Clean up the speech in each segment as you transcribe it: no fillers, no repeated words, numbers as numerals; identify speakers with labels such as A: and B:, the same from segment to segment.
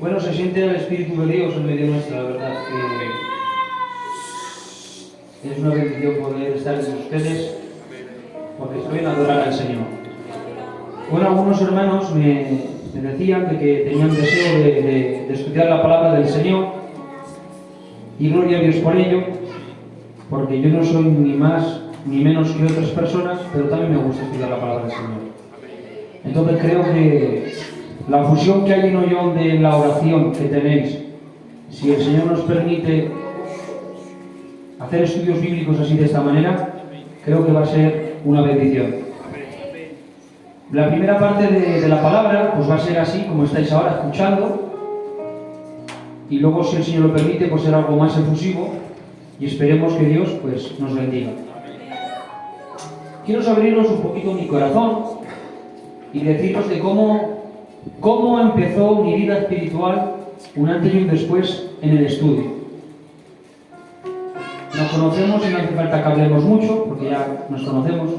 A: Bueno, se siente el Espíritu de Dios en medio nuestro, la verdad que es una bendición poder estar con ustedes, porque estoy en adorar al Señor. Bueno, algunos hermanos me decían que tenían deseo de estudiar la palabra del Señor, y gloria a Dios por ello, porque yo no soy ni más ni menos que otras personas, pero también me gusta estudiar la palabra del Señor. Entonces creo que la fusión que hay en Ollón de la oración que tenéis, si el Señor nos permite hacer estudios bíblicos así de esta manera, creo que va a ser una bendición. La primera parte de la palabra pues va a ser así como estáis ahora escuchando, y luego, si el Señor lo permite, pues será algo más efusivo, y esperemos que Dios pues nos bendiga. Quiero abrirnos un poquito mi corazón y deciros de cómo empezó mi vida espiritual un antes y un después en el estudio. Nos conocemos y no hace falta que hablemos mucho, porque ya nos conocemos.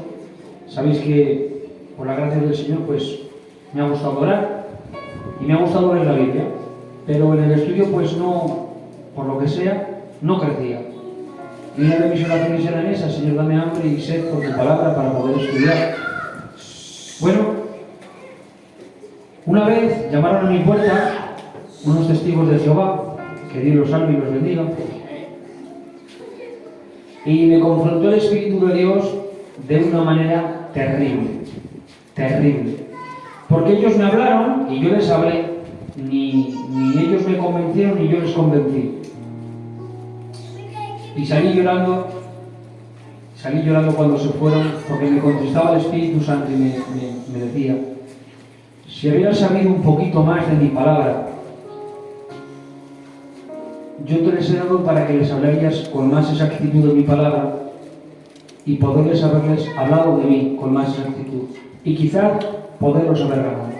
A: Sabéis que por la gracia del Señor pues me ha gustado orar y me ha gustado leer la Biblia, pero en el estudio pues no, por lo que sea, no crecía. Y una de mis oraciones eran esas: Señor, dame hambre y sed por tu palabra para poder estudiar. Bueno, una vez llamaron a mi puerta unos testigos de Jehová, que Dios los salve y los bendiga, y me confrontó el Espíritu de Dios de una manera terrible, terrible. Porque ellos me hablaron y yo les hablé, ni ellos me convencieron ni yo les convencí. Y salí llorando cuando se fueron, porque me contestaba el Espíritu Santo y me decía: si hubieras sabido un poquito más de mi palabra, yo te les he dado para que les hablarías con más exactitud de mi palabra y poderles haberles hablado de mí con más exactitud, y quizás poderlos haber ganado.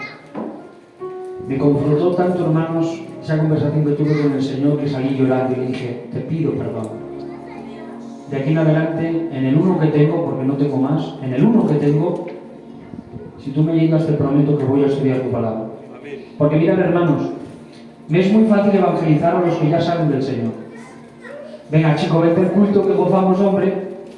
A: Me confrontó tanto, hermanos, esa conversación que tuve con el Señor, que salí llorando y le dije: te pido perdón. De aquí en adelante, en el uno que tengo, porque no tengo más, en el uno que tengo, si tú me llegas, te prometo que voy a estudiar tu palabra. Porque mirad, hermanos, me es muy fácil evangelizar a los que ya saben del Señor. Venga, chico, vente al culto que gozamos, hombre.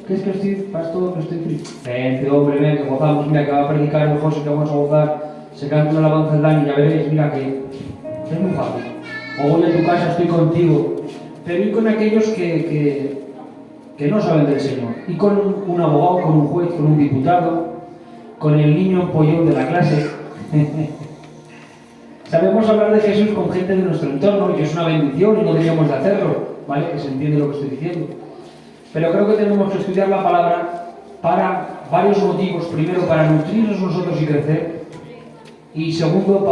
A: ¿Qué es que estoy, pastor, que estoy frío? Vente, hombre, ven, que gozamos. Mira, que va a predicar el José, que vamos a gozar. Se canta una alabanza del Dani, ya veréis, mira que es muy fácil. O voy a tu casa, estoy contigo. Pero y con aquellos que no saben del Señor, y con un abogado, con un juez, con un diputado, con el niño empollón de la clase. Sabemos hablar de Jesús con gente de nuestro entorno, y es una bendición y no deberíamos de hacerlo, ¿vale? Que se entiende lo que estoy diciendo. Pero creo que tenemos que estudiar la palabra para varios motivos. Primero, para nutrirnos nosotros y crecer, y segundo,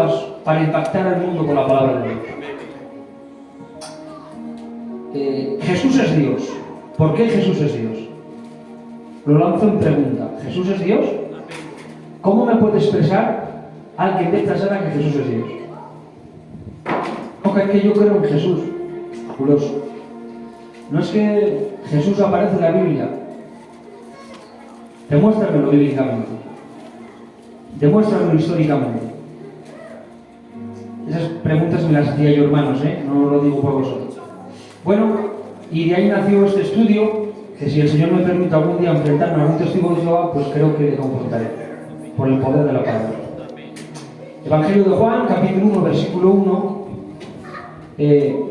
A: para impactar al mundo con la palabra de Dios. Jesús es Dios. ¿Por qué Jesús es Dios? Lo lanzo en pregunta. ¿Jesús es Dios? ¿Cómo me puede expresar alguien de esta sala que Jesús es Dios? No, es que yo creo en Jesús. Curioso. No es que Jesús aparece en la Biblia. Demuéstramelo bíblicamente. Demuéstramelo históricamente. Esas preguntas me las hacía yo, hermanos, no lo digo por vosotros. Bueno, y de ahí nació este estudio, que si el Señor me permite algún día enfrentarme a algún testigo de Jehová, pues creo que le confrontaré, por el poder de la palabra. Evangelio de Juan, capítulo 1, versículo 1.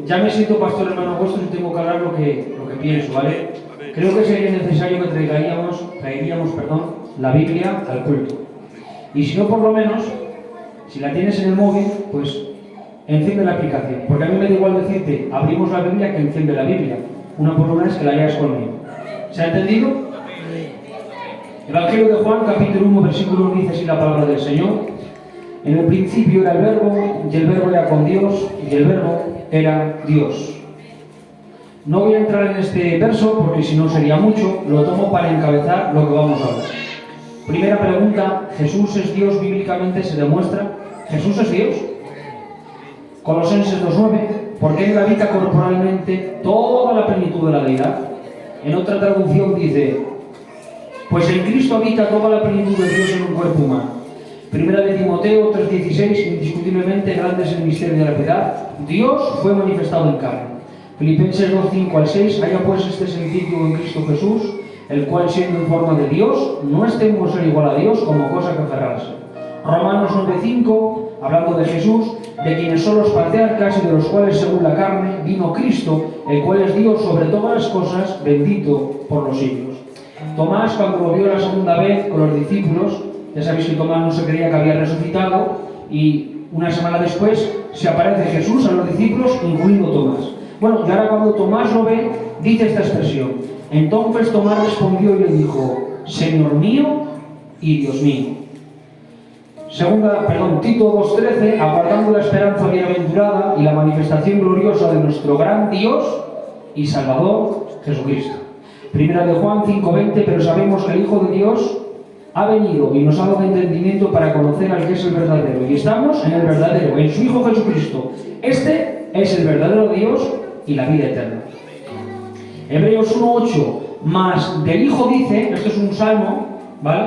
A: Ya me siento pastor, hermano vuestro, y tengo que hablar lo que pienso, ¿vale? Creo que sería necesario que traeríamos, la Biblia al culto. Y si no, por lo menos, si la tienes en el móvil, pues enciende la aplicación, porque a mí me da igual decirte abrimos la Biblia que enciende la Biblia. Una por lo menos que la leas conmigo. ¿Se ha entendido? Evangelio de Juan, capítulo 1, versículo 1, dice así la palabra del Señor: en el principio era el Verbo, y el Verbo era con Dios, y el Verbo era Dios. No voy a entrar en este verso porque si no sería mucho, lo tomo para encabezar lo que vamos a hablar. Primera pregunta: ¿Jesús es Dios? Bíblicamente se demuestra. ¿Jesús es Dios? Colosenses 2:9, porque Él habita corporalmente toda la plenitud de la deidad. En otra traducción dice: pues en Cristo habita toda la plenitud de Dios en un cuerpo humano. Primera de Timoteo 3:16, indiscutiblemente grande es el misterio de la piedad. Dios fue manifestado en carne. Filipenses 2:5 al 6, haya pues este sentir en Cristo Jesús, el cual siendo en forma de Dios, no estimó ser igual a Dios como cosa que aferrarse. Romanos 9:5, hablando de Jesús, de quienes son los patriarcas y de los cuales según la carne vino Cristo, el cual es Dios sobre todas las cosas, bendito por los siglos. Tomás, cuando lo vio la segunda vez con los discípulos, ya sabéis que Tomás no se creía que había resucitado, y una semana después se aparece Jesús a los discípulos, incluido Tomás. Bueno, y ahora cuando Tomás lo ve, dice esta expresión. Entonces Tomás respondió y le dijo, Señor mío y Dios mío. Tito 2:13, aguardando la esperanza bienaventurada y la manifestación gloriosa de nuestro gran Dios y Salvador Jesucristo. Primera de Juan 5:20, pero sabemos que el Hijo de Dios ha venido y nos ha dado entendimiento para conocer al que es el verdadero. Y estamos en el verdadero, en su Hijo Jesucristo. Este es el verdadero Dios y la vida eterna. Hebreos 1:8, mas del Hijo dice, esto es un salmo, ¿vale?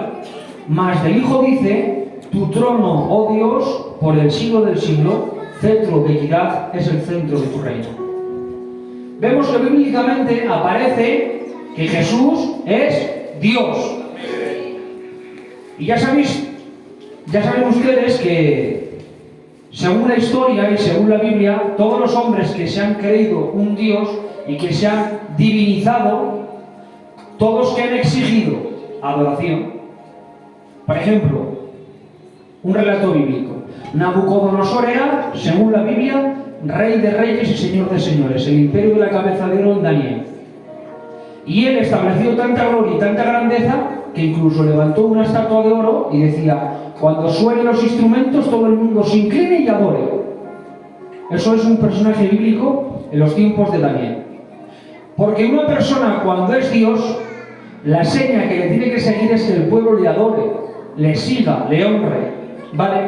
A: Mas del Hijo dice, tu trono, oh Dios, por el siglo del siglo, cetro de equidad es el centro de tu reino. Vemos que bíblicamente aparece que Jesús es Dios. Y ya saben ustedes que, según la historia y según la Biblia, todos los hombres que se han creído un Dios y que se han divinizado, todos que han exigido adoración. Por ejemplo, un relato bíblico. Nabucodonosor era, según la Biblia, rey de reyes y señor de señores, el imperio de la cabeza de oro en Daniel. Y él estableció tanta gloria y tanta grandeza que incluso levantó una estatua de oro y decía, cuando suenen los instrumentos todo el mundo se incline y adore. Eso es un personaje bíblico en los tiempos de Daniel. Porque una persona cuando es Dios, la seña que le tiene que seguir es que el pueblo le adore, le siga, le honre. ¿Vale?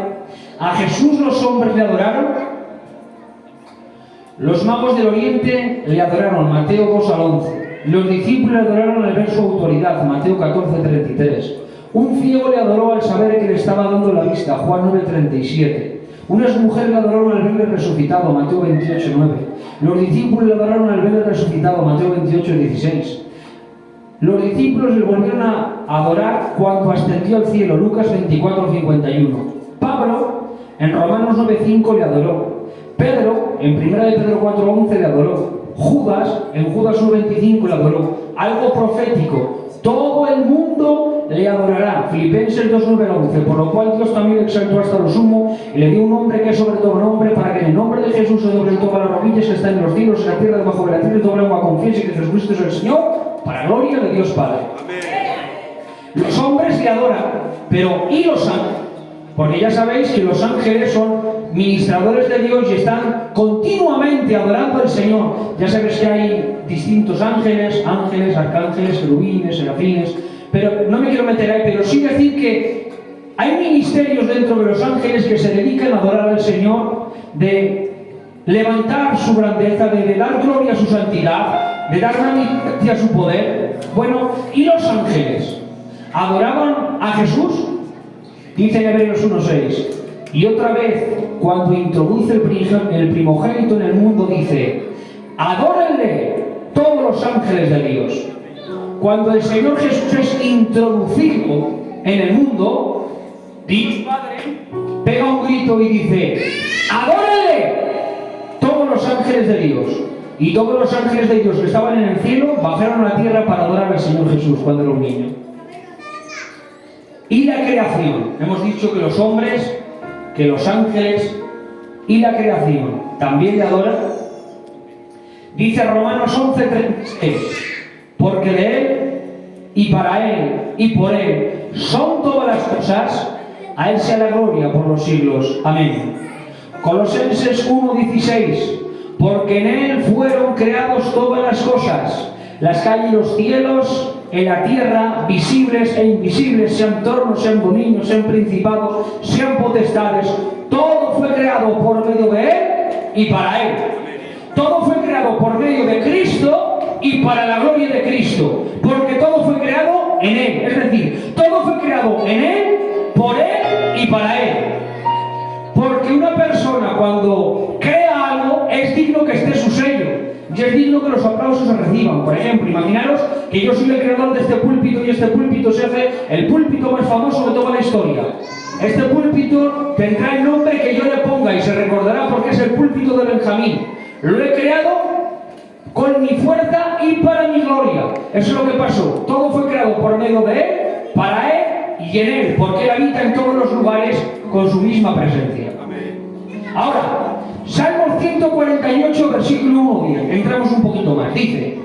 A: A Jesús los hombres le adoraron. Los magos del Oriente le adoraron, Mateo 2 al 11. Los discípulos le adoraron al ver su autoridad, Mateo 14:33. Un ciego le adoró al saber que le estaba dando la vista, Juan 9:37. Unas mujeres le adoraron al verle resucitado, Mateo 28:9. Los discípulos le adoraron al verle resucitado, Mateo 28:16. Los discípulos le volvieron a adorar cuando ascendió al cielo, Lucas 24:51. Pablo, en Romanos 9:5 le adoró. Pedro, en 1 de Pedro 4:11 le adoró. Judas, en Judas 1:25 le adoró. Algo profético. Todo el mundo le adorará. Filipenses 2:9-11. Por lo cual Dios también le exaltó hasta lo sumo y le dio un nombre que es sobre todo nombre, para que en el nombre de Jesús se doblen todas las rodillas que están en los cielos, en la tierra, debajo de la tierra, y toda lengua confiese que Jesucristo es el Señor, para gloria de Dios Padre. Amén. Los hombres le adoran, pero ¿y los ángeles? Porque ya sabéis que los ángeles son ministradores de Dios y están continuamente adorando al Señor. Ya sabéis que hay distintos ángeles, arcángeles, querubines, serafines, pero no me quiero meter ahí, pero sí decir que hay ministerios dentro de los ángeles que se dedican a adorar al Señor, de levantar su grandeza, de dar gloria a su santidad, de dar magnificencia a su poder. Bueno, ¿y los ángeles adoraban a Jesús? Dice en Hebreos 1:6, y otra vez, cuando introduce el primogénito en el mundo, dice, adórenle todos los ángeles de Dios. Cuando el Señor Jesús es introducido en el mundo, Dios Padre pega un grito y dice, adórenle todos los ángeles de Dios. Y todos los ángeles de Dios que estaban en el cielo bajaron a la tierra para adorar al Señor Jesús cuando era un niño. Y la creación, hemos dicho que los hombres, que los ángeles y la creación también le adoran. Dice Romanos 11:36, porque de Él y para Él y por Él son todas las cosas, a Él sea la gloria por los siglos. Amén. Colosenses 1:16, porque en Él fueron creados todas las cosas, las que hay en los cielos, en la tierra, visibles e invisibles, sean tronos, sean dominios, sean principados, sean potestades. Todo fue creado por medio de Él y para Él. Todo fue creado por medio de Cristo y para la gloria de Cristo. Porque todo fue creado en Él. Es decir, todo fue creado en Él, por Él y para Él. Porque una persona cuando crea algo es digno que esté su sello. Y es digno que los aplausos se reciban. Por ejemplo, imaginaros que yo soy el creador de este púlpito y este púlpito se hace el púlpito más famoso de toda la historia. Este púlpito tendrá el nombre que yo le ponga y se recordará porque es el púlpito de Benjamín. Lo he creado con mi fuerza y para mi gloria. Eso es lo que pasó. Todo fue creado por medio de Él, para Él y en Él, porque Él habita en todos los lugares con su misma presencia. Ahora, Salmo 148, versículo 1, bien, entramos un poquito más. Dice: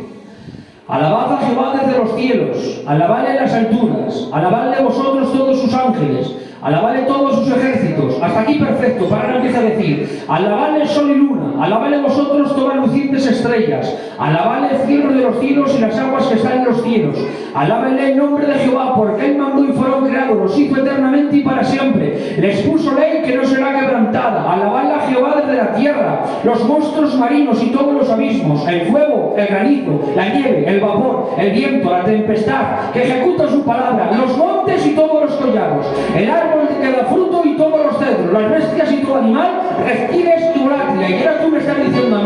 A: alabad a Jehová desde los cielos, alabadle en las alturas, alabadle vosotros todos sus ángeles, alabadle todos sus ejércitos. Hasta aquí perfecto. Para ahora empieza a decir: alabadle el sol y luna, alabadle vosotros todas lucientes estrellas, alabadle el cielo de los cielos y las aguas que están en los cielos, alabadle el nombre de Jehová, porque Él mandó y fueron creados, los hizo eternamente y para siempre, les puso ley que no será quebrantada. Alabadle a Jehová desde la tierra, los monstruos marinos y todos los abismos, el fuego, el granizo, la nieve, el vapor, el viento, la tempestad, que ejecuta su palabra, los montes y todos los collados, el árbol que da fruto y todos los cedros, las bestias y todo animal, reptiles y volátiles. Y ahora tú me estás diciendo a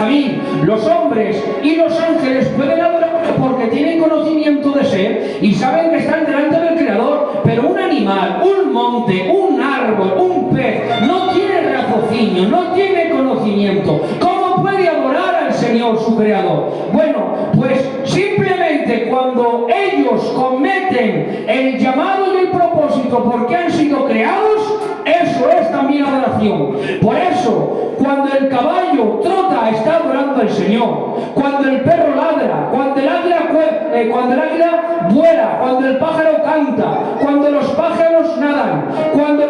A: mí, los hombres y los ángeles pueden adorar porque tienen conocimiento de ser y saben que están delante del Creador, pero un animal, un monte, un árbol, un pez, no tiene raciocinio, no tiene conocimiento. ¿Cómo puede adorar al Señor, su Creador? Bueno, pues simplemente cuando ellos cometen el llamado y el propósito porque han sido creados, eso es también adoración. Por eso, cuando el caballo trota, está adorando al Señor. Cuando el perro ladra, cuando el águila vuela, cuando el pájaro canta, cuando los pájaros nadan, cuando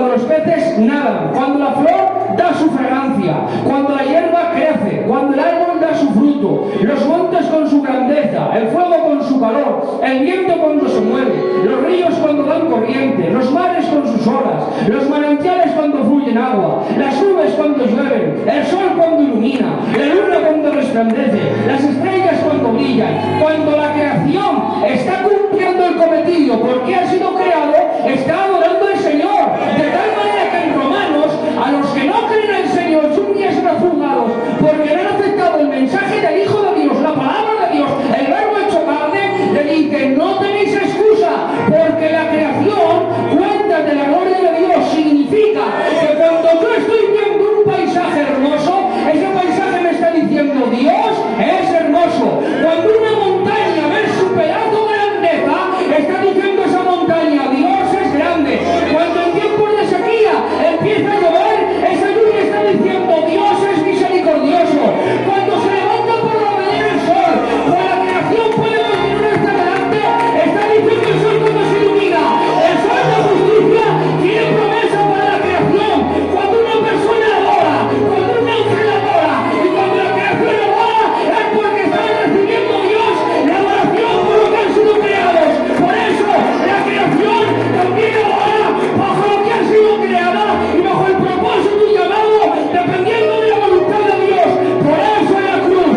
A: los peces nadan, cuando la flor da su fragancia, cuando la hierba crece, cuando el árbol da su fruto, los montes con su grandeza, el fuego con su calor, el viento cuando se mueve, los ríos cuando dan corriente, los mares con sus olas, los manantiales cuando fluyen agua, las nubes cuando llueven, el sol cuando ilumina, la luna cuando resplandece, las estrellas cuando brillan, cuando la creación está cumpliendo el cometido porque ha sido creado, está adorando al Señor. De tal manera que en Romanos, a los que no creen al Señor, un día serán juzgados porque no han aceptado el mensaje del Hijo de Dios, la palabra de Dios, el verbo hecho carne. Le dice: no tenéis excusa, porque la creación cuenta de la gloria de Dios. Significa que cuando yo estoy viendo un paisaje hermoso, ese paisaje me está diciendo: Dios es hermoso. Cuando una montaña ve su pedazo de grandeza, está diciendo esa montaña: Dios es grande. Cuando en tiempos de sequía empieza a llover, esa lluvia está diciendo: Dios es misericordioso. Cuando se levanta por la mañana el sol, cuando la creación puede continuar hasta adelante, está diciendo el sol cuando se ilumina. El sol de justicia tiene promesa para la creación. Cuando una persona adora, cuando un ángel adora y cuando la creación adora, es porque están recibiendo Dios la adoración por lo que han sido creados. Por eso la creación también adora bajo lo que ha sido creada y bajo el propósito y llamado, dependiendo de la voluntad de Dios. Por eso en la cruz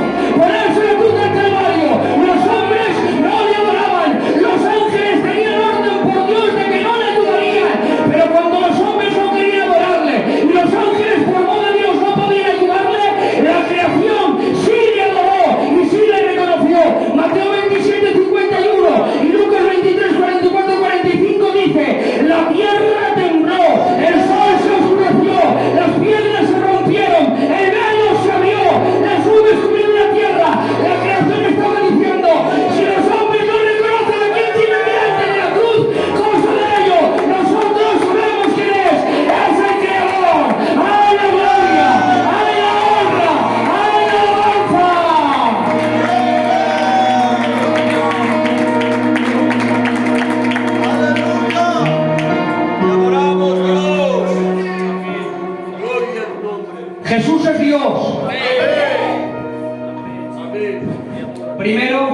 A: del Calvario, los hombres no le adoraban, los ángeles tenían orden por Dios de que no le ayudarían, pero cuando los hombres no querían adorarle y los ángeles por modo de Dios no podían ayudarle, la creación sí le adoró y sí le reconoció. Mateo 27:51 y Lucas 23:44-45 dice: la tierra tembló, el sol se oscureció, las piedras se rompieron, el velo se abrió, las nubes cubrieron la tierra. La creación estaba diciendo: si los hombres no reconocen a quien tiene delante de la cruz, cosa de ello, nosotros sabemos quién es el Creador. ¡Ay, la gloria! ¡Ay, la honra! ¡Ay, la alabanza!
B: Adoramos Dios. Gloria a tu nombre.
A: Jesús es Dios.
B: Amén.
A: Primero,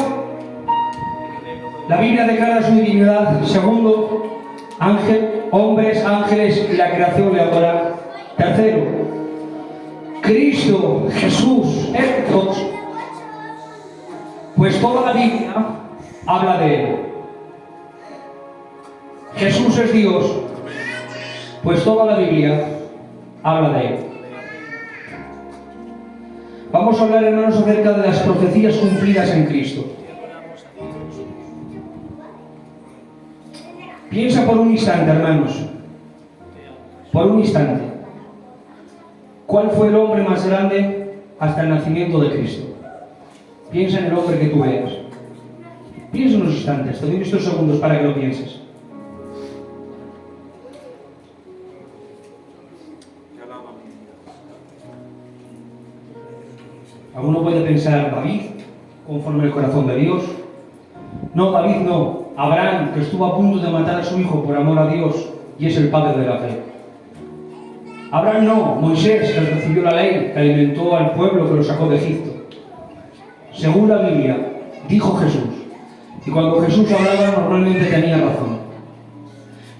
A: la Biblia declara su divinidad. Segundo, hombres, ángeles y la creación le adoran. Tercero, Cristo, Jesús, es Dios. Pues toda la Biblia habla de Él. Jesús es Dios. Pues toda la Biblia habla de él. Vamos a hablar, hermanos, acerca de las profecías cumplidas en Cristo. Piensa por un instante, hermanos, por un instante, ¿cuál fue el hombre más grande hasta el nacimiento de Cristo? Piensa en el hombre que tú veas. Piensa unos instantes, te doy estos segundos para que lo pienses. Alguno puede pensar, David, conforme el corazón de Dios. No, David no. Abraham, que estuvo a punto de matar a su hijo por amor a Dios y es el padre de la fe. Abraham no. Moisés, que recibió la ley, que alimentó al pueblo que lo sacó de Egipto. Según la Biblia, dijo Jesús. Y cuando Jesús hablaba, normalmente tenía razón.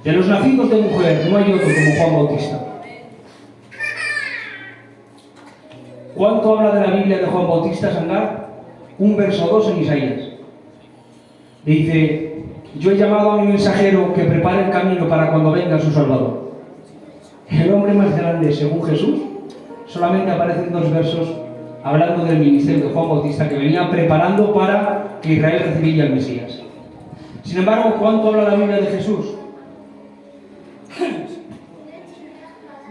A: De los nacidos de mujer no hay otro como Juan Bautista. ¿Cuánto habla de la Biblia de Juan Bautista, Sangar? Un verso o dos en Isaías. Dice, yo he llamado a mi mensajero que prepare el camino para cuando venga su Salvador. El hombre más grande, según Jesús, solamente aparecen dos versos hablando del ministerio de Juan Bautista, que venía preparando para que Israel recibiera al Mesías. Sin embargo, ¿cuánto habla la Biblia de Jesús?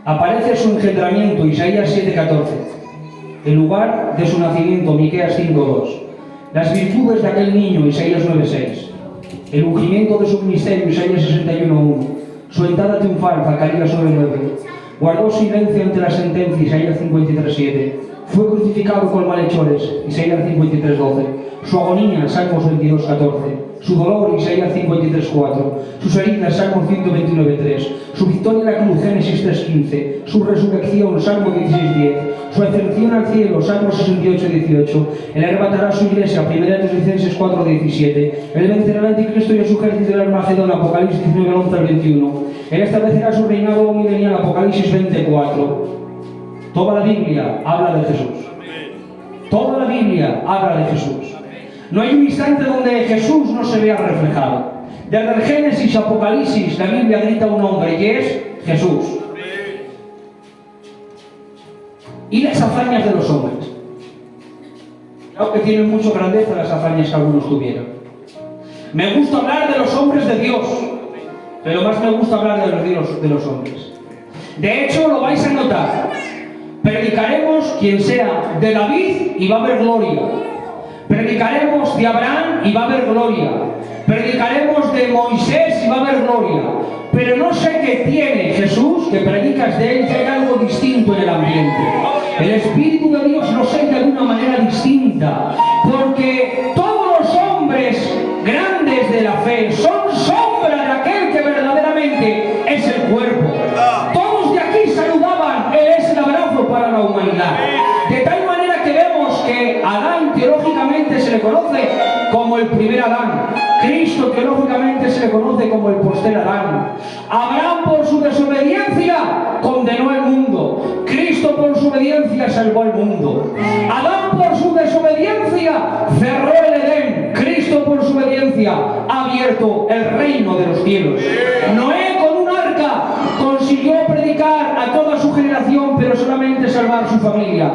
A: Aparece su engendramiento, Isaías 7:14. El lugar de su nacimiento, Miqueas 5:2. Las virtudes de aquel niño, Isaías 9:6. El ungimiento de su ministerio, Isaías 61:1. Su entrada triunfal, Zacarías 9:9. Guardó silencio ante la sentencia, Isaías 53:7. Fue crucificado con malhechores, Isaías 53:12. Su agonía, Salmos 22:14. Su dolor, Isaías 53:4. Sus heridas, Salmos 129:3. Su victoria en la cruz, Génesis 3:15. Su resurrección, Salmo 16:10. Su ascensión al cielo, Salmo 68:18. Él arrebatará su iglesia, 1 Tesalonicenses 4:17. Él vencerá al anticristo y a su ejército del Armagedón, Apocalipsis 19:11-21. Él establecerá su reinado milenial, Apocalipsis 20:4. Toda la Biblia habla de Jesús. Toda la Biblia habla de Jesús. No hay un instante donde Jesús no se vea reflejado. Desde el Génesis a Apocalipsis, la Biblia grita un nombre y es Jesús. Y las hazañas de los hombres. Claro que tienen mucha grandeza las hazañas que algunos tuvieron. Me gusta hablar de los hombres de Dios, pero más me gusta hablar de los hombres. De hecho, lo vais a notar. Predicaremos quien sea de David y va a haber gloria. Predicaremos de Abraham y va a haber gloria. Predicaremos de Moisés y va a haber gloria. Pero no sé qué tiene Jesús, que predicas de él, que hay algo distinto en el ambiente. El Espíritu de Dios lo sé de alguna manera distinta, porque todos los hombres grandes de la fe son sombra de aquel que verdaderamente es el cuerpo. Todos de aquí saludaban, él es el abrazo para la humanidad. De tal manera que vemos que Adán teológicamente se le conoce como el primer Adán. Cristo teológicamente se le conoce como el postrer Adán. Abraham por su desobediencia condenó el mundo. Cristo por su obediencia salvó al mundo. Adán por su desobediencia cerró el Edén. Cristo por su obediencia ha abierto el reino de los cielos. Noé con un arca consiguió predicar a toda su generación, pero solamente salvar su familia.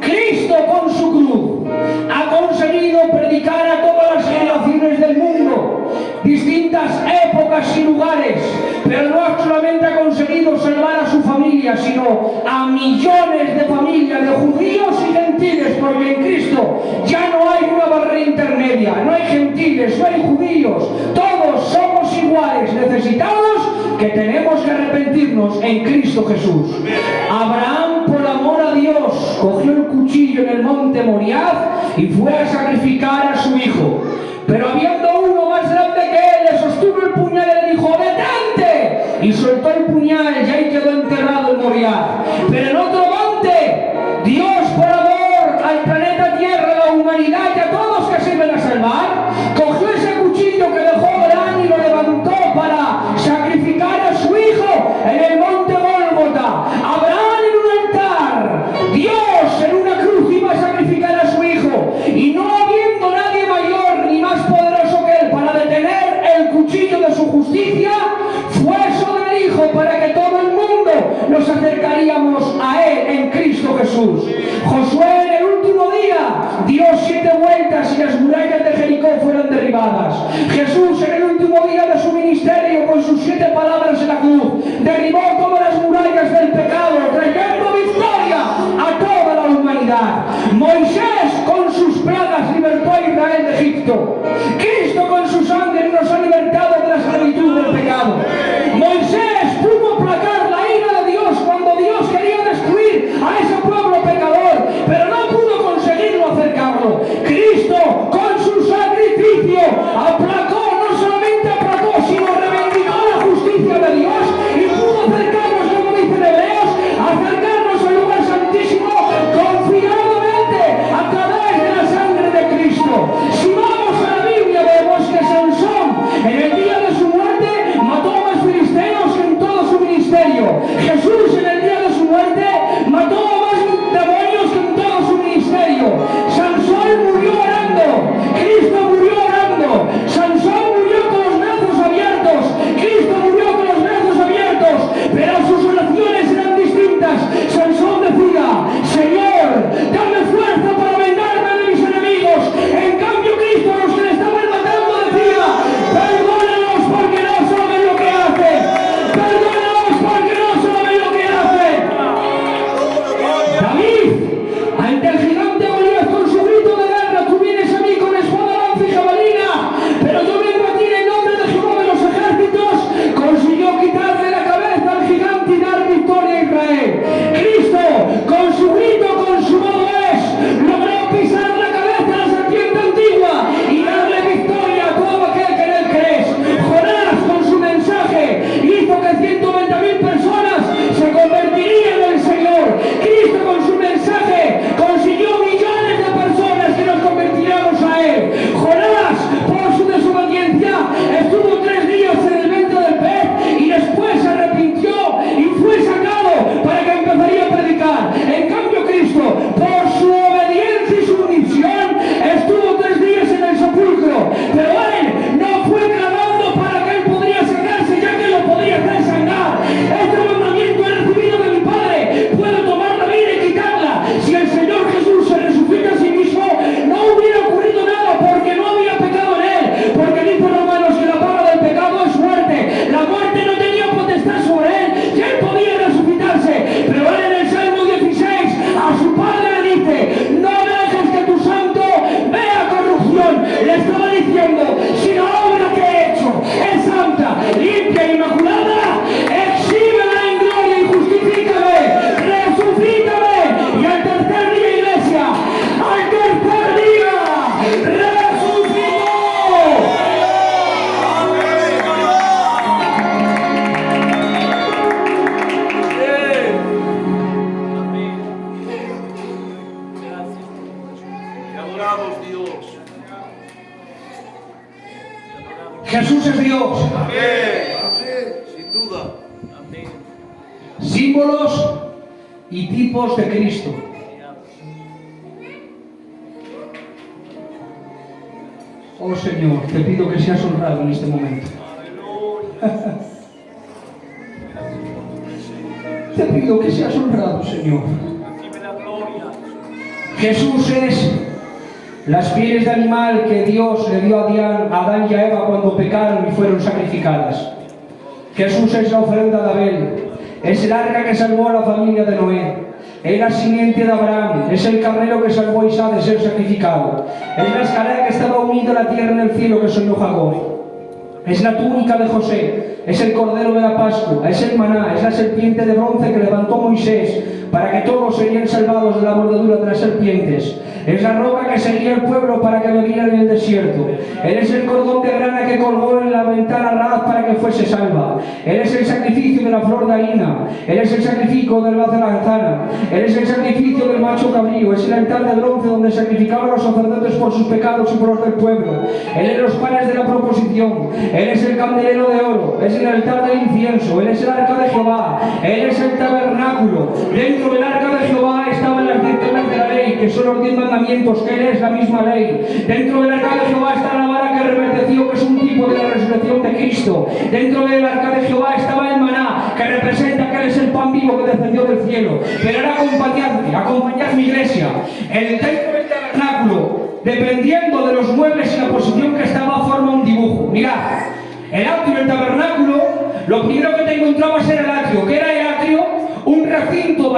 A: Cristo con su cruz ha conseguido predicar a todas las generaciones del mundo, distintas épocas y lugares, pero no solamente ha conseguido salvar a su familia, sino a millones de familias, de judíos y gentiles, porque en Cristo ya no hay una barrera intermedia, no hay gentiles, no hay judíos, todos somos iguales, necesitados, que tenemos que arrepentirnos en Cristo Jesús. Abraham, por amor a Dios, cogió el cuchillo en el monte Moriah y fue a sacrificar a su hijo. Pero habiendo uno más grande que él, le sostuvo el puñal y le dijo: ¡detente! Y soltó el puñal y ahí quedó enterrado en Moriah. Pero en otro monte, Dios, por amor al planeta Tierra, a la humanidad y a todos que se iban a salvar, cogió ese cuchillo que dejó Abraham y lo levantó para sacrificar a su hijo en el monte Gólgota. Abraham en un altar, Dios en una cruz iba a sacrificar a su hijo, y no habiendo nadie mayor ni más poderoso que él para detener el cuchillo de su justicia, fue sobre el hijo para que todo el mundo nos acercaríamos a Él en Cristo Jesús. Josué, en el último día, dio 7 vueltas y las murallas de Jericó fueron derribadas. Jesús, en el último día de su ministerio, con sus 7 palabras en la cruz, derribó todas las murallas del pecado, trayendo victoria a toda la humanidad. Moisés, con sus plagas, libertó a Israel de Egipto. Cristo, con su sangre, nos ha libertado de la esclavitud del pecado. Moisés pudo aplacar la ira de Dios cuando Dios quería destruir a ese pueblo pecador, pero no pudo conseguirlo acercarlo. Cristo, con su sacrificio, aplacó, no solamente aplacó, sino reivindicó la justicia de Dios y pudo acercarnos, como dicen Hebreos, acercarnos al lugar santísimo confiadamente a través de la sangre de Cristo. Si vamos a la Biblia, vemos que Sansón, en el día de su muerte, mató a más filisteos que en todo su ministerio. Jesús, en el día de su muerte, mató a más demonios que en todo su ministerio. Sansón murió orando. Cristo murió orando. Sansón murió con los brazos abiertos. Cristo murió con los brazos abiertos. Pero sus oraciones eran distintas. Sansón decía: Señor, dame fuerza para vengarme de mis enemigos. En cambio, Cristo, a los que le estaban matando, decía: perdónalos porque no saben lo que hacen. Perdónalos porque no saben lo que hacen. David, ante el gigante Goliat, con su grito de guerra: tú vienes a mí con espada, lanza y jabalina, pero yo vengo a ti en el nombre de Jehová de los ejércitos, consiguió quitarle la cabeza al gigante y dar victoria a Israel. Cristo, con su grito, con su modo logró pisar la cabeza de la serpiente antigua y darle victoria a todo aquel que en él crees. Jonás, con su mensaje, hizo que 120.000 personas se convertirían en el Señor. Cristo, con su mensaje, consiguió millones de personas que nos convertiríamos a Él. Jonás, por su desobediencia, estuvo 3 días en el vientre del pez y después se arrepintió y fue sacado para que empezaría a predicar. En cambio, Cristo, por su obediencia y sumisión, estuvo 3 días en el sepulcro, pero Él no fue clamando para que Él podría sacarse, ya que lo podría hacer sangrar. Este mandamiento he recibido de mi Padre: puedo tomar la vida y quitarla. Si el Señor Jesús se resucita a sí mismo, no hubiera ocurrido nada, porque no había pecado en Él, porque dice Romanos que la paga del pecado es muerte. La muerte no tenía potestad sobre Él, y Él podía resucitarse, pero Él, en el Salmo 16, a su Padre le dice: no dejes que tu santo vea corrupción. Le estaba diciendo: si la obra que he hecho es santa, limpia e inmaculada, exhíbela en gloria y justifícame, resucítame, y al tercer día, iglesia, al tercer día resucitó.
B: Adoramos Dios.
A: Jesús es Dios.
B: Amén. Sin duda. Amén.
A: Símbolos y tipos de Cristo. Oh Señor, te pido que seas honrado en este momento. Te pido que seas honrado, Señor. Jesús es las pieles de animal que Dios le dio a Adán y a Eva cuando pecaron y fueron sacrificadas. Jesús es la ofrenda de Abel. Es el arca que salvó a la familia de Noé. Es la simiente de Abraham. Es el carnero que salvó a Isaac de ser sacrificado. Es la escalera que estaba unida a la tierra en el cielo que soñó Jacob. Es la túnica de José. Es el cordero de la Pascua. Es el maná. Es la serpiente de bronce que levantó Moisés para que todos serían salvados de la mordedura de las serpientes. Es la roca que seguía el pueblo para que bebieran en el desierto. Él es el cordón de grana que colgó en la ventana Rahab para que fuese salva. Él es el sacrificio de la flor de harina. Él es el sacrificio del haz de manzana. Él es el sacrificio del macho cabrío. Es el altar de bronce donde sacrificaban los sacerdotes por sus pecados y por los del pueblo. Él es los panes de la proposición. Él es el candelero de oro. Es el altar del incienso. Él es el arca de Jehová. Él es el tabernáculo. Dentro del arca de Jehová estaban las 10 tablas de la ley, que son los 10 mandamientos, que Él es la misma ley. Dentro del arca de Jehová está la vara que reverdeció, que es un tipo de la resurrección de Cristo. Dentro del arca de Jehová estaba el maná, que representa que Él es el pan motivo que descendió del cielo, pero era acompañar mi iglesia. Dentro del tabernáculo, dependiendo de los muebles y la posición que estaba, forma un dibujo. Mirad, el atrio del tabernáculo, lo primero que te encontrabas era el atrio. ¿Qué era el atrio? Un recinto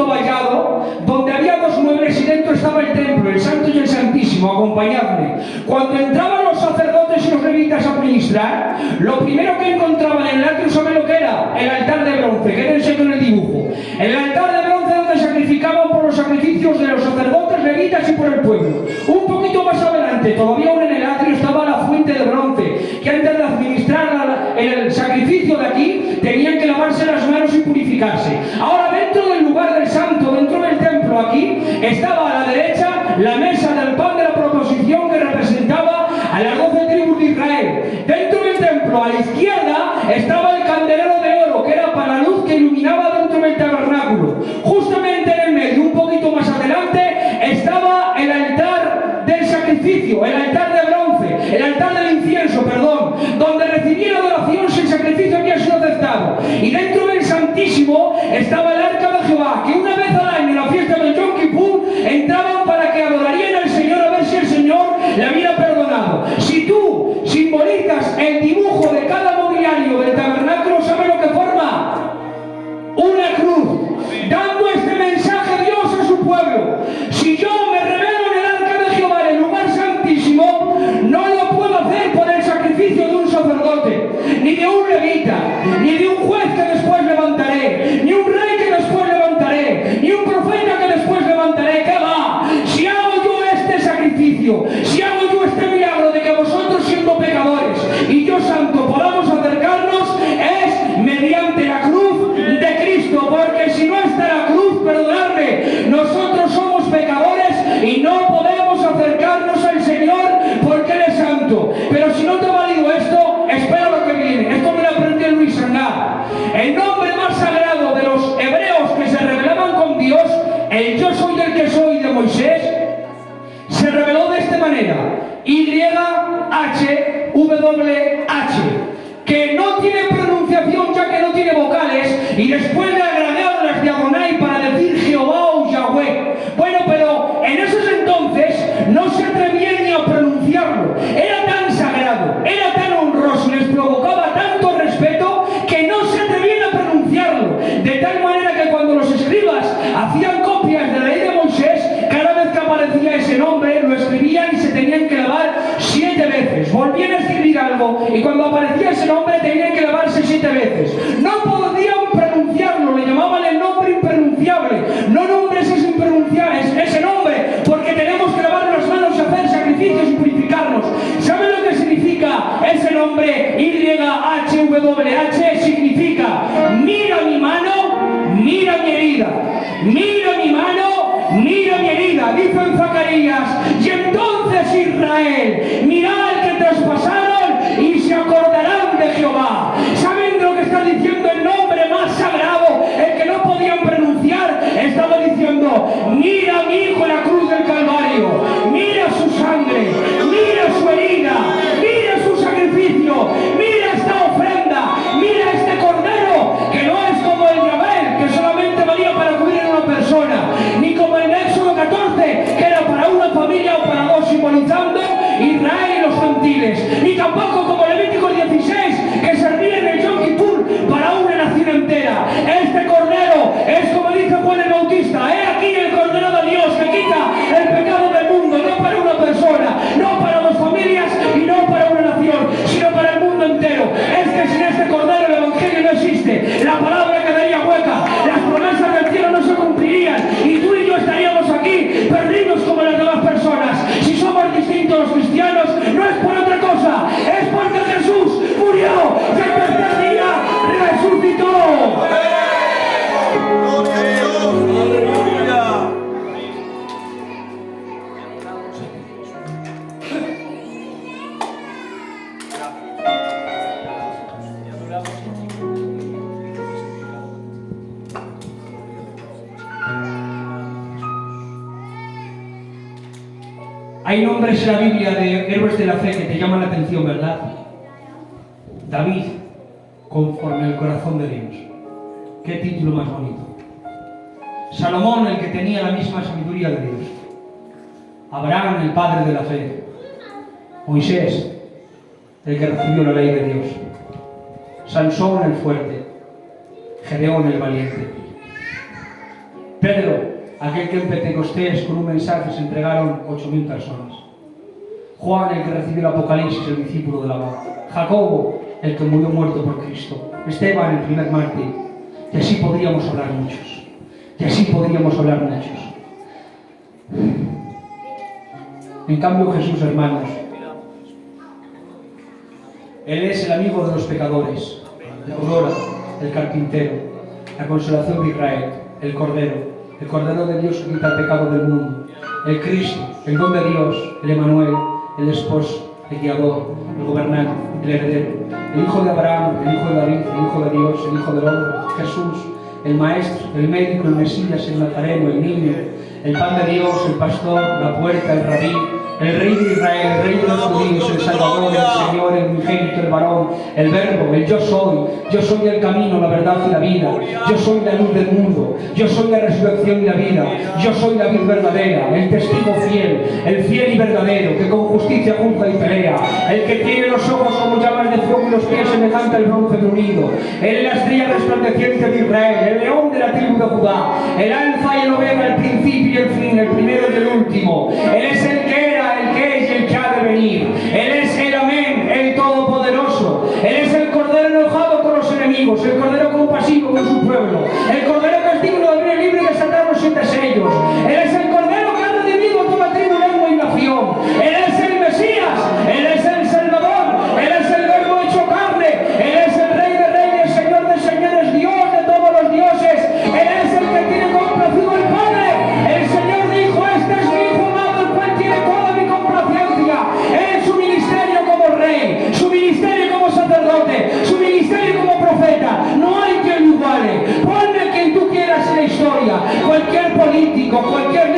A: vallado, donde había dos muebles y dentro estaba el templo, el santo y el santísimo. Acompañadme. Cuando entraban los sacerdotes y los levitas a ministrar, lo primero que encontraban en el atrio, ¿saben lo que era? El altar de bronce, que era en el dibujo. El altar de bronce donde sacrificaban por los sacrificios de los sacerdotes, levitas y por el pueblo. Un poquito más adelante, todavía aún en el atrio, estaba la fuente de bronce, que antes de administrar el sacrificio de aquí, tenían que lavarse las manos y purificarse. Ahora, dentro del lugar del santo, dentro del templo, aquí, estaba a la derecha la mesa del pan de la proposición, que representaba a las 12 tribus de Israel. Dentro del templo, a la izquierda, estaba el candelero de oro, que era para la luz que iluminaba dentro del tabernáculo. Justamente en el medio, un poquito más adelante, estaba el altar del sacrificio, el altar de bronce, el altar del incienso, perdón, donde recibía la adoración si el sacrificio había sido aceptado. Y dentro del Santísimo estaba el arca de Jehová, que una vez al año en la fiesta del Yom Kippur entraban para que adorarían al Señor, a ver si el Señor le había perdonado. Si tú simbolizas el dibujo de cada mobiliario del tabernáculo, ¿sabes lo que forma? Una cruz, dando este mensaje Dios a su pueblo. Si yo me revelo en el arca de Jehová, en el lugar santísimo, no lo puedo hacer por el sacrificio de un sacerdote, ni de un levita, ni de un juez que después levantaré, ni un rey que después levantaré, ni un profeta que después levantaré. ¿Qué va? Si hago yo este sacrificio, si hago yo este milagro de que vosotros, siendo pecadores y yo santo, podamos acercarnos, es mediante la cruz de Cristo, porque si no está la cruz, perdonadme, nosotros somos pecadores y no podemos acercarnos al Señor porque Él es santo. Pero si no te ha valido esto, espera lo que viene. Esto me lo aprendió Luis Sangá. El nombre más sagrado de los hebreos que se revelaban con Dios, el yo soy del que soy de Moisés, se reveló de esta manera: YHWH, que no tiene pronunciación ya que no tiene vocales, y después le agregaron las de Adonai para decir Jehová o Yahweh. Bueno, pero en esos entonces no se atrevían ni a pronunciarlo. Era tan sagrado, era tan honroso, les provocaba tanto respeto que no se atrevían a pronunciarlo. De tal manera que cuando los escribas hacían copias de la ley de Moisés, cada vez que aparecía ese nombre lo escribían y se tenían que lavar 7 veces. Volvían a escribir algo y cuando aparecía ese nombre tenían que lavarse 7 veces. No podían pronunciarlo, le llamaban el nombre impronunciable. No nombres ese nombre, porque tenemos que lavar las manos y hacer sacrificios y purificarnos. ¿Saben lo que significa ese nombre? YHWH significa: mira mi mano, mira mi herida. Mira mi mano, mira mi herida, dice en Zacarías. Y entonces Israel, mirad que traspasaron y se acordarán de Jehová. ¿Saben lo que está diciendo el nombre más sagrado, el que no podían pronunciar? Estaba diciendo: mira a mi hijo en la cruz del Calvario, mira su sangre, mira su herida, mira su sacrificio, mira esta ofrenda, mira este cordero, que no es como el Yabel, que solamente valía para cubrir a una persona, ni como el Éxodo 14, que era para una familia o para dos, simbolizando Israel y los gentiles, ni tampoco como Levítico 16, que servía en el Yom Kippur para una nación entera. Este cordero es, como dice Juan el Bautista: he aquí el cordero de Dios que quita el pecado del mundo, no para una persona, no para dos familias y no para una nación, sino para el mundo entero. Es que sin este cordero el evangelio no existe, la palabra quedaría hueca, las promesas del cielo no se cumplirían y tú y yo estaríamos aquí perdidos como las demás personas. Si somos distintos los cristianos, no es por otra cosa, es porque Jesús murió y el tercer día resucitó. Hay nombres en la Biblia de héroes de la fe que te llaman la atención, ¿verdad? David, conforme al corazón de Dios. Qué título más bonito. Salomón, el que tenía la misma sabiduría de Dios. Abraham, el padre de la fe. Moisés, el que recibió la ley de Dios. Sansón, el fuerte. Gedeón, el valiente. Pedro, aquel que en Pentecostés con un mensaje se entregaron 8.000 personas. Juan, el que recibió el Apocalipsis, el discípulo del amor. Jacobo, el que murió muerto por Cristo. Esteban, el primer mártir. Y así podríamos hablar muchos. Y así podríamos hablar muchos. En cambio, Jesús, hermanos, Él es el amigo de los pecadores, la aurora, el carpintero, la consolación de Israel, el Cordero de Dios que quita el pecado del mundo, el Cristo, el don de Dios, el Emanuel, el esposo, el guiador, el gobernante, el heredero, el hijo de Abraham, el hijo de David, el hijo de Dios, el hijo del hombre, Jesús, el maestro, el médico, el Mesías, el Nazareno, el niño, el pan de Dios, el pastor, la puerta, el rabí, el rey de Israel, el rey de los judíos, el Salvador, el Señor, el unigénito, el varón, el verbo, el yo soy el camino, la verdad y la vida, yo soy la luz del mundo, yo soy la resurrección y la vida, yo soy la vid verdadera, el testigo fiel, el fiel y verdadero, que con justicia juzga y pelea, el que tiene los ojos como llamas de fuego y los pies semejante al bronce brunido, él es la estrella resplandeciente de Israel, el león de la tribu de Judá, el alfa y el omega, el principio y el fin, el primero y el último, él es el que era, el que es y el que ha de venir. Él es el amén, el todopoderoso. Él es el cordero enojado con los enemigos, el cordero compasivo con su pueblo, el cordero que es digno de abrir el libro y de sacar los 7 sellos. Él es el cordero que ha redimido a toda tribu, lengua y nación. Él es el Mesías, Él es el Salvador, Él es el verbo hecho carne, Él es el Rey de reyes, Señor de señores, Dios de todos los dioses. Él es el que tiene complacido el Padre. El Señor dijo: este es mi hijo amado, el cual tiene toda mi complacencia. En su ministerio como rey, su ministerio como sacerdote, su ministerio como profeta, no hay quien lo iguale. Ponme quien tú quieras en la historia, cualquier político, cualquier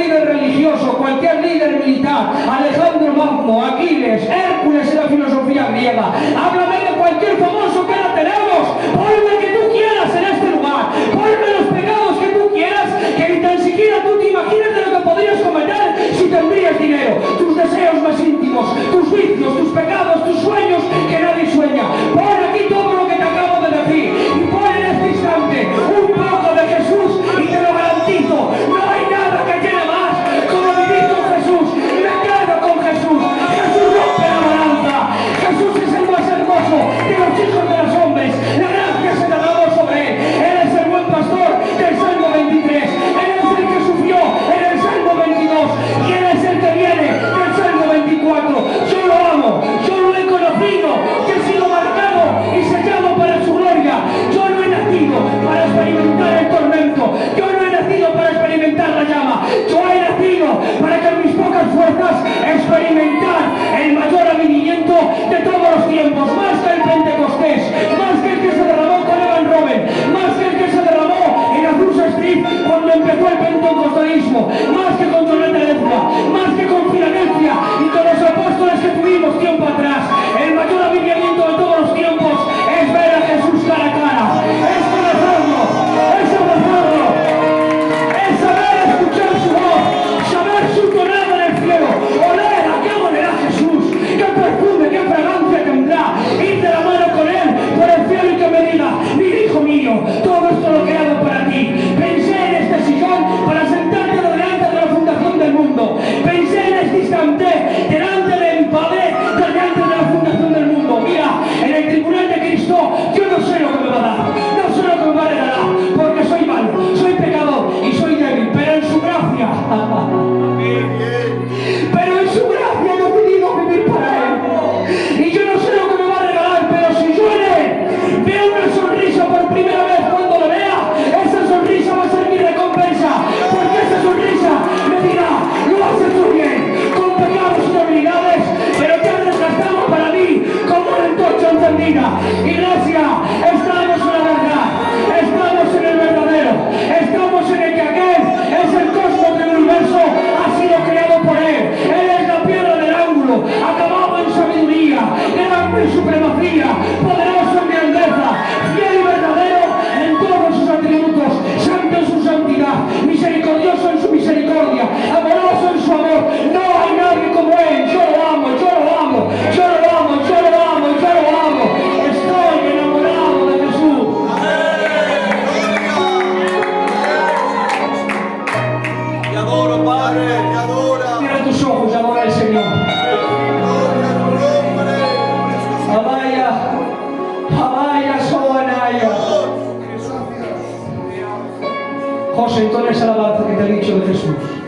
A: entones alabanza que te ha dicho de Jesús.